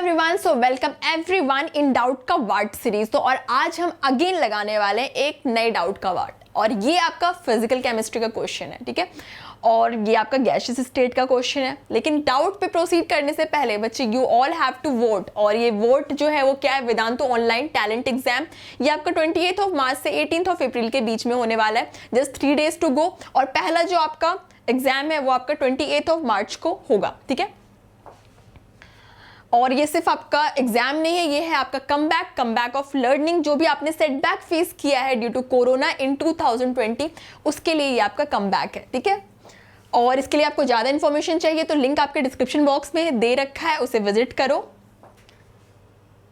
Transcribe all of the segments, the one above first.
Everyone, so welcome everyone in doubt का ward series. तो और आज हम अगेन लगाने वाले हैं एक नए डाउट का वार्ड, और ये आपका फिजिकल केमिस्ट्री का क्वेश्चन है, ठीक है। और ये आपका गैसियस स्टेट का क्वेश्चन है। लेकिन डाउट पे प्रोसीड करने से पहले बच्चे, you all have to vote. और ये वोट जो है वो क्या है, वेदांतु ऑनलाइन टैलेंट एग्जाम। ये आपका 28 मार्च से 18 अप्रैल के बीच में होने वाला है। Just 3 days to go. और पहला जो आपका एग्जाम है वो आपका 28 मार्च को होगा, ठीक है। और ये सिर्फ आपका एग्जाम नहीं है, ये है आपका कम बैक ऑफ लर्निंग। जो भी आपने सेटबैक फेस किया है ड्यू टू कोरोना इन 2020, उसके लिए ये आपका कम बैक है, ठीक है। और इसके लिए आपको ज़्यादा इन्फॉर्मेशन चाहिए तो लिंक आपके डिस्क्रिप्शन बॉक्स में दे रखा है, उसे विजिट करो।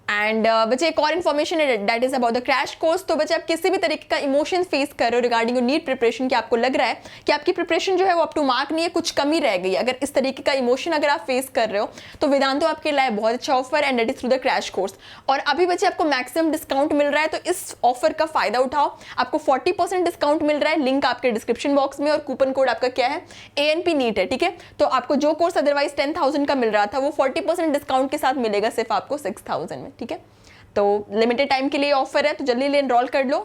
एंड बच्चे एक और इन्फॉर्मेशन है, that is about the crash course. तो बच्चे आप किसी भी तरीके का इमोशन फेस कर रहे हो रिगार्डिंग नीट प्रिपरेशन, कि आपको लग रहा है कि आपकी प्रिपरेशन जो है वो अप टू मार्क नहीं है, कुछ कमी रह गई है, अगर इस तरीके का इमोशन अगर आप फेस कर रहे हो तो वेदांतो आपके लिए बहुत अच्छा ऑफर है, and that is through the crash course. और अभी बच्चे आपको मैक्सिमम डिस्काउंट मिल रहा है, तो इस ऑफर का फायदा उठाओ। आपको 40% डिस्काउंट मिल रहा है, लिंक आपके डिस्क्रिप्शन बॉक्स में। और कूपन कोड आपका क्या है, ANP नीट है, ठीक है। तो आपको जो कोर्स अदरवाइज 10,000 का मिल रहा था वो 40% डिस्काउंट के साथ मिलेगा सिर्फ आपको 6,000 में, ठीक है। तो लिमिटेड टाइम के लिए ऑफर है, तो जल्दी ले एनरोल कर लो।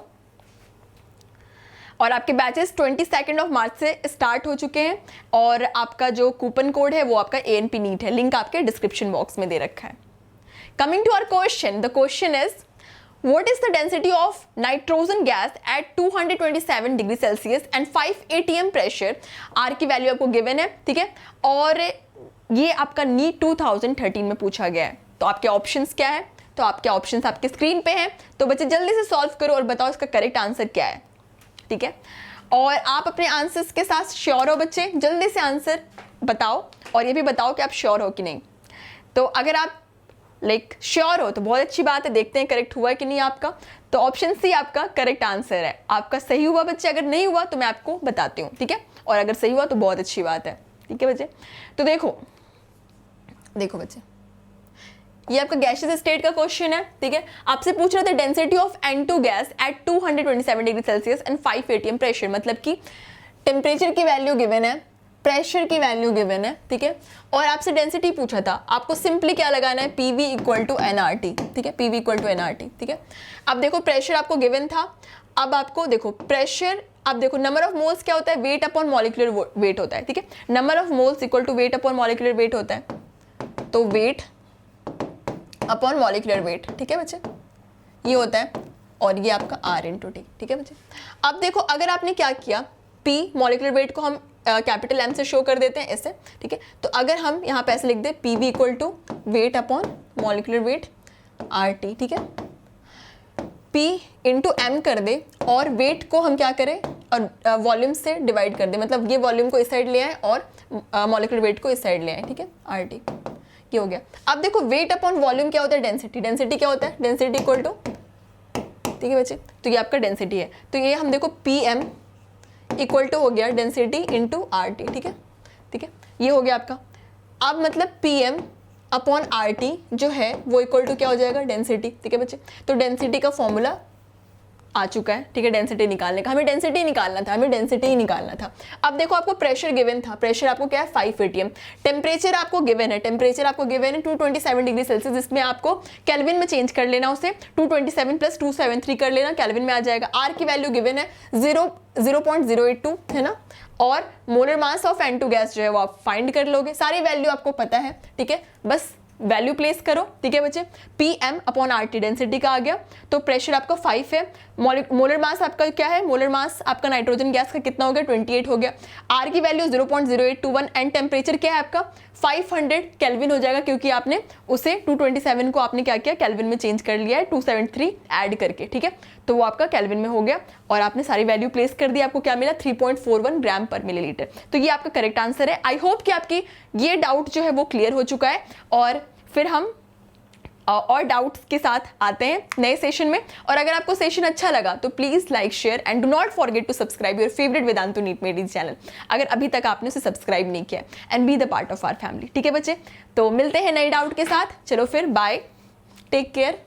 और आपके बैचेस 22 मार्च से स्टार्ट हो चुके हैं। और आपका जो कूपन कोड है वो आपका ANP नीट है, लिंक आपके डिस्क्रिप्शन बॉक्स में दे रखा है। Coming to our question, the question is what is the density of nitrogen gas at 227 degree Celsius and 5 atm pressure. R की वैल्यू आपको गिवन है, ठीक है। और ये आपका नीट 2013 में पूछा गया है। तो आपके ऑप्शंस क्या है, तो आपके ऑप्शंस आपके स्क्रीन पे हैं। तो बच्चे जल्दी से सॉल्व करो और बताओ इसका करेक्ट आंसर क्या है, ठीक है। और आप अपने आंसर्स के साथ श्योर हो बच्चे, जल्दी से आंसर बताओ। और ये भी बताओ कि आप श्योर हो कि नहीं। तो अगर आप श्योर हो तो बहुत अच्छी बात है, देखते हैं करेक्ट हुआ है कि नहीं आपका। तो ऑप्शन सी आपका करेक्ट आंसर है, आपका सही हुआ बच्चे। अगर नहीं हुआ तो मैं आपको बताती हूँ, ठीक है। और अगर सही हुआ तो बहुत अच्छी बात है, ठीक है बच्चे। तो देखो बच्चे, ये आपका गैसियस स्टेट का क्वेश्चन है, ठीक है। आपसे पूछ रहा था density of N2 gas at 227 degree Celsius and 5 atm pressure. मतलब कि टेम्परेचर की वैल्यू गिवन है, प्रेशर की वैल्यू गिवन है, ठीक है। और आपसे डेंसिटी पूछा था, आपको सिंपली क्या लगाना है, PV इक्वल टू NRT, ठीक है। PV इक्वल टू NRT, ठीक है। अब देखो प्रेशर आपको गिवन था। अब आपको देखो प्रेशर, अब देखो नंबर ऑफ मोल्स क्या होता है, वेट अपॉन मॉलिक्यूलर वेट होता है, ठीक है। Number of moles equal to weight upon molecular weight होता है। तो वेट अपॉन मॉलिक्यूलर वेट, ठीक है बच्चे, ये होता है। और ये आपका R/T, ठीक है बच्चे। अब देखो अगर आपने क्या किया, P मॉलिक्यूलर वेट को हम कैपिटल M से शो कर देते हैं ऐसे, ठीक है। तो अगर हम यहाँ पे ऐसे लिख दे PV equal to weight upon molecular weight RT, ठीक है। P इंटू M कर दे और वेट को हम क्या करें, और वॉल्यूम से डिवाइड कर दे। मतलब ये वॉल्यूम को इस साइड ले आए और मॉलिक्यूलर वेट को इस साइड ले आए, ठीक है, RT, ये हो गया। अब देखो वेट अपॉन वॉल्यूम क्या होता है, डेंसिटी। डेंसिटी क्या होता है, डेंसिटी इक्वल टू, ठीक है बच्चे। तो ये आपका डेंसिटी है। तो ये हम देखो PM इक्वल टू हो गया डेंसिटी इंटू RT, ठीक है, ठीक है, ये हो गया आपका। अब मतलब PM अपॉन RT जो है वो इक्वल टू क्या हो जाएगा, डेंसिटी, ठीक है बच्चे। तो डेंसिटी का फॉर्मूला आ चुका है, ठीक है। डेंसिटी निकालने का, हमें डेंसिटी निकालना था। अब देखो आपको प्रेशर गिवन था, प्रेशर आपको क्या है 5 atm। टेम्परेचर आपको गिवन है, 227 डिग्री सेल्सियस, जिसमें आपको केल्विन में चेंज कर लेना, उसे 227 + 273 कर लेना, केल्विन में आ जाएगा। आर की वैल्यू गिवन है 0.082, है ना। और molar mass of N2 gas जो है वो आप फाइंड कर लोगे, सारी वैल्यू आपको पता है, ठीक है। बस वैल्यू प्लेस करो, ठीक है बच्चे। PM अपॉन RT डेंसिटी का आ गया। तो प्रेशर आपका 5 है। मोलर मास आपका क्या है, मोलर मास आपका नाइट्रोजन गैस का कितना हो गया, 28 हो गया। R की वैल्यू 0.0821 एंड टेम्परेचर क्या है आपका 500 केल्विन हो जाएगा, क्योंकि आपने उसे 227 को आपने क्या किया, केल्विन में चेंज कर लिया है 273 ऐड करके, ठीक है। तो वो आपका केल्विन में हो गया और आपने सारी वैल्यू प्लेस कर दी। आपको क्या मिला, 3.41 ग्राम पर मिलीलीटर। तो ये आपका करेक्ट आंसर है। आई होप कि आपकी ये डाउट जो है वो क्लियर हो चुका है। और फिर हम और डाउट्स के साथ आते हैं नए सेशन में। और अगर आपको सेशन अच्छा लगा तो please like, share and do not forget to subscribe your favourite Vedantu NEET made ejee channel, अगर अभी तक आपने उसे सब्सक्राइब नहीं किया, and be the part of our family, ठीक है बच्चे। तो मिलते हैं नए डाउट के साथ। चलो फिर बाय, टेक केयर।